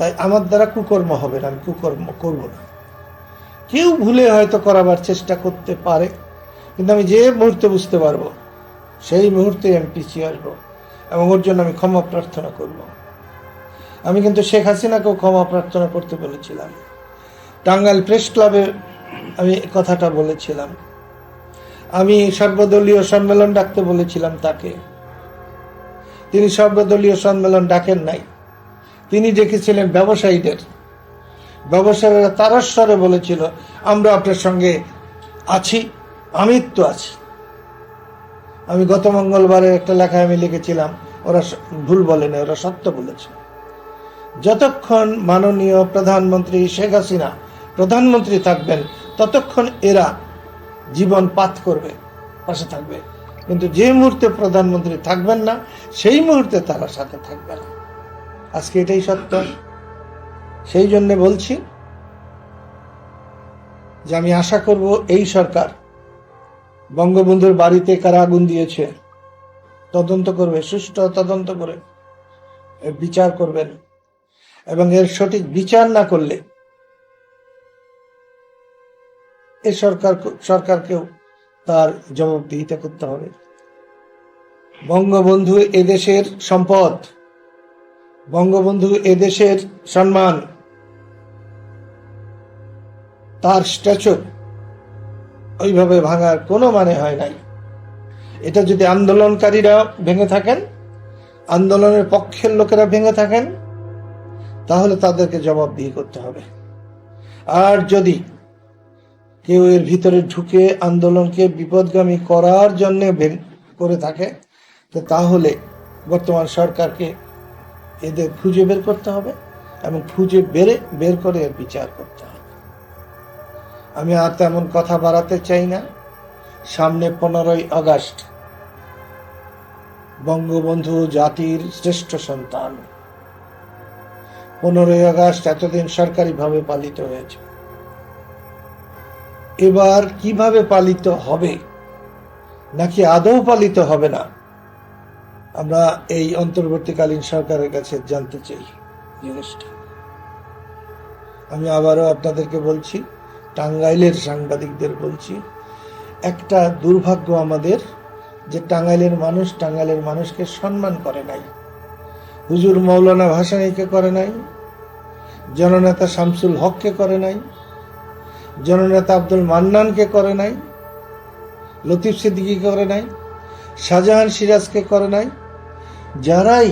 তাই আমার দ্বারা কুকর্ম হবে না, আমি কুকর্ম করব না। কেউ ভুলে হয়তো করাবার চেষ্টা করতে পারে, কিন্তু আমি যে মুহূর্তে বুঝতে পারবো সেই মুহূর্তে আমি পিছিয়ে আসবো এবং ওর জন্য আমি ক্ষমা প্রার্থনা করব। আমি কিন্তু শেখ হাসিনাকেও ক্ষমা প্রার্থনা করতে বলেছিলাম। টাঙ্গাইল প্রেস ক্লাবে আমি কথাটা বলেছিলাম। আমি সর্বদলীয় সম্মেলন ডাকতে বলেছিলাম তাকে, তিনি সর্বদলীয় সম্মেলন ডাকেন নাই। তিনি ডেকেছিলেন ব্যবসায়ীদের। ব্যবসায়ীরা তারস্বরে বলেছিল, আমরা আপনার সঙ্গে আছি, আমি তো আছি। আমি গত মঙ্গলবারে একটা লেখায় আমি লিখেছিলাম, ওরা ভুল বলেনি, ওরা সত্য বলেছে। যতক্ষণ মাননীয় প্রধানমন্ত্রী শেখ হাসিনা প্রধানমন্ত্রী থাকবেন ততক্ষণ এরা জীবন পাত করবে, পাশে থাকবে। কিন্তু যে মুহূর্তে প্রধানমন্ত্রী থাকবেন না সেই মুহূর্তে তারা সাথে থাকবে না। আজকে এটাই সত্য। সেই জন্য বলছি যে আমি আশা করব এই সরকার বঙ্গবন্ধুর বাড়িতে কারা আগুন দিয়েছে তদন্ত করবে, সুষ্ঠু তদন্ত করে বিচার করবেন, এবং এর সঠিক বিচার না করলে এই সরকারকেও তার জবাবদিহিতা করতে হবে। বঙ্গবন্ধু এদেশের সম্পদ, বঙ্গবন্ধু এদেশের সম্মান, তার স্ট্যাচু ওইভাবে ভাঙার কোনো মানে হয় নাই। এটা যদি আন্দোলনকারীরা ভেঙে থাকেন, আন্দোলনের পক্ষের লোকেরা ভেঙে থাকেন, তাহলে তাদেরকে জবাবদিহি করতে হবে। আর যদি কেউ এর ভিতরে ঢুকে আন্দোলনকে বিপদগামী করার জন্য করে থাকে, তাহলে বর্তমান সরকারকে এদের খুঁজে বের করতে হবে এবং খুঁজে বের করে এর বিচার করতে হবে। আমি আর তেমন কথা বাড়াতে চাই না। সামনে 15ই আগস্ট, বঙ্গবন্ধু জাতির শ্রেষ্ঠ সন্তান। 15ই আগস্ট এতদিন সরকারিভাবে পালিত হয়েছে, এবার কিভাবে পালিত হবে নাকি আদৌ পালিত হবে না, আমরা এই অন্তর্বর্তীকালীন সরকারের কাছে জানতে চাই জিনিসটা। আমি আবারও আপনাদেরকে বলছি, টাঙ্গাইলের সাংবাদিকদের বলছি, একটা দুর্ভাগ্য আমাদের যে টাঙ্গাইলের মানুষ টাঙ্গাইলের মানুষকে সম্মান করে নাই। হুজুর মৌলানা ভাসানীকে করে নাই, জননেতা শামসুল হককে করে নাই, জননেতা আব্দুল মান্নানকে করে নাই, লতিফ সিদ্দিকী করে নাই, শাহজাহান সিরাজকে করে নাই। যারাই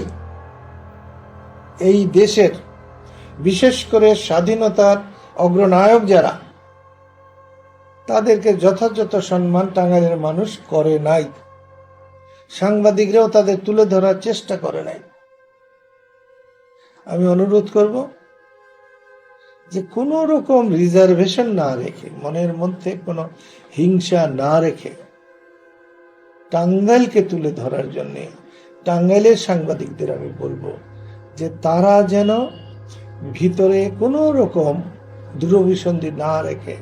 এই দেশের বিশেষ করে স্বাধীনতার অগ্রনায়ক যারা, তাদেরকে যথাযথ সম্মান টাঙ্গাইলের মানুষ করে নাই। সাংবাদিকরাও তাদের তুলে ধরার চেষ্টা করে নাই। আমি অনুরোধ করব যে কোনো রকম রিজার্ভেশন না রেখে, মনের মধ্যে কোনো হিংসা না রেখে টাঙ্গাইলকে তুলে ধরার জন্য টাঙ্গাইলের সাংবাদিকদের আমি বলবো যে তারা যেন ভিতরে কোনো রকম দূরভিসন্ধি না রেখে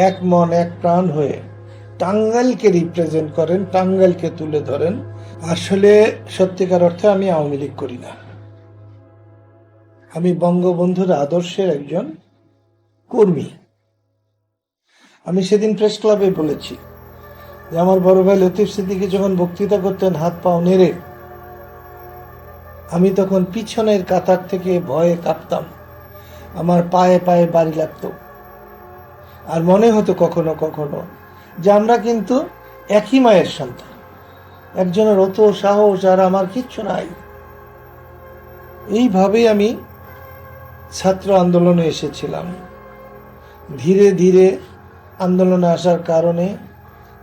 এক মন এক প্রাণ হয়ে টাঙ্গাইলকে রিপ্রেজেন্ট করেন, টাঙ্গাইলকে তুলে ধরেন। আসলে সত্যিকার অর্থে আমি আওয়ামী লীগ করি না, আমি বঙ্গবন্ধুর আদর্শের একজন কর্মী। আমি সেদিন প্রেস ক্লাবে বলেছি যে আমার বড় ভাই লতিফ সিদ্দিকী যখন বক্তৃতা করতেন হাত পাও নেড়ে, আমি তখন পিছনের কাতার থেকে ভয়ে কাঁপতাম, আমার পায়ে পায়ে বাড়ি লাগতো, আর মনে হতো কখনো কখনো যে আমরা কিন্তু একই মায়ের সন্তান, একজনের অত সাহস আর আমার কিচ্ছু নাই। এইভাবেই আমি ছাত্র আন্দোলনে এসেছিলাম। ধীরে ধীরে আন্দোলনে আসার কারণে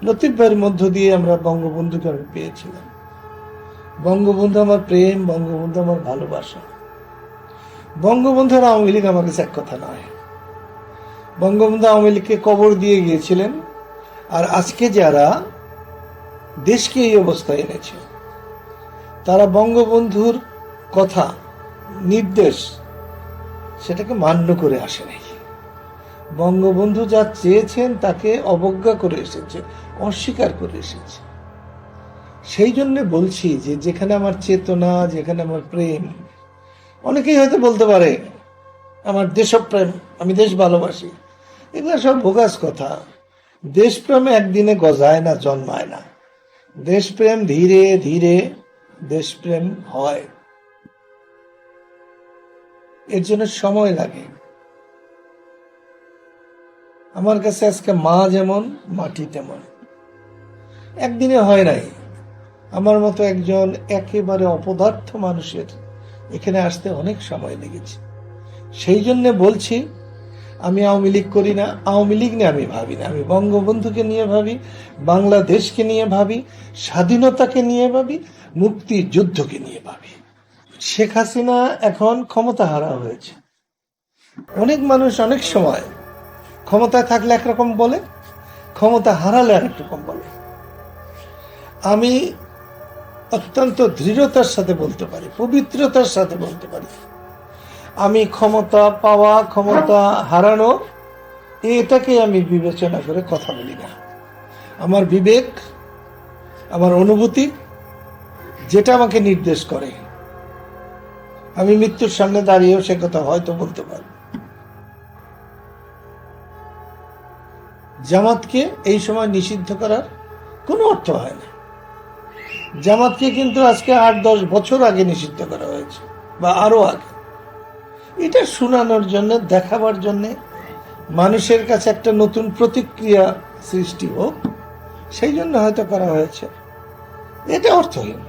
লতিফ ভাইয়ের মধ্য দিয়ে আমরা বঙ্গবন্ধুকে আমি পেয়েছিলাম। বঙ্গবন্ধু আমার প্রেম, বঙ্গবন্ধু আমার ভালোবাসা। বঙ্গবন্ধু আর আওয়ামী লীগ আমার কাছে এক কথা নয়। বঙ্গবন্ধু আওয়ামী লীগকে কবর দিয়ে গিয়েছিলেন, আর আজকে যারা দেশকে এই অবস্থায় এনেছে তারা বঙ্গবন্ধুর কথা, নির্দেশ সেটাকে মান্য করে আসে নাই। বঙ্গবন্ধু যা চেয়েছেন তাকে অবজ্ঞা করে এসেছে, অস্বীকার করে এসেছে। সেই জন্য বলছি যে যেখানে আমার চেতনা, যেখানে আমার প্রেম, অনেকেই হয়তো বলতে পারে আমার দেশপ্রেম, আমি দেশ ভালোবাসি, এগুলো সব বোগাস কথা। দেশপ্রেম একদিনে গজায় না, জন্মায় না। দেশপ্রেম ধীরে ধীরে দেশপ্রেম হয়, এর জন্য সময় লাগে। আমার কাছে আজকে মা যেমন, মাটি তেমন, একদিনে হয় নাই। আমার মতো একজন একেবারে অপদার্থ মানুষের এখানে আসতে অনেক সময় লেগেছে। সেই জন্য বলছি, আমি আওয়ামী লীগ করি না, আওয়ামী লীগ নিয়ে আমি ভাবি না, আমি বঙ্গবন্ধুকে নিয়ে ভাবি, বাংলাদেশকে নিয়ে ভাবি, স্বাধীনতাকে নিয়ে ভাবি, মুক্তিযুদ্ধকে নিয়ে ভাবি। শেখ হাসিনা এখন ক্ষমতা হারা হয়েছে। অনেক মানুষ অনেক সময় ক্ষমতায় থাকলে একরকম বলে, ক্ষমতা হারালে আরেক রকম বলে। আমি অত্যন্ত দৃঢ়তার সাথে বলতে পারি, পবিত্রতার সাথে বলতে পারি, আমি ক্ষমতা পাওয়া, ক্ষমতা হারানো, এটাকে আমি বিবেচনা করে কথা বলি না। আমার বিবেক, আমার অনুভূতি যেটা আমাকে নির্দেশ করে, আমি মৃত্যুর সামনে দাঁড়িয়েও সে কথা হয়তো বলতে পারি। জামাতকে এই সময় নিষিদ্ধ করার কোনো অর্থ হয় না। জামাতকে কিন্তু আজকে 8-10 বছর আগে নিষিদ্ধ করা হয়েছে, বা আরো আগে। এটা শোনানোর জন্য, দেখাবার জন্য, মানুষের কাছে একটা নতুন প্রতিক্রিয়া সৃষ্টি হোক, সেই জন্য হয়তো করা হয়েছে। এটা অর্থহীন।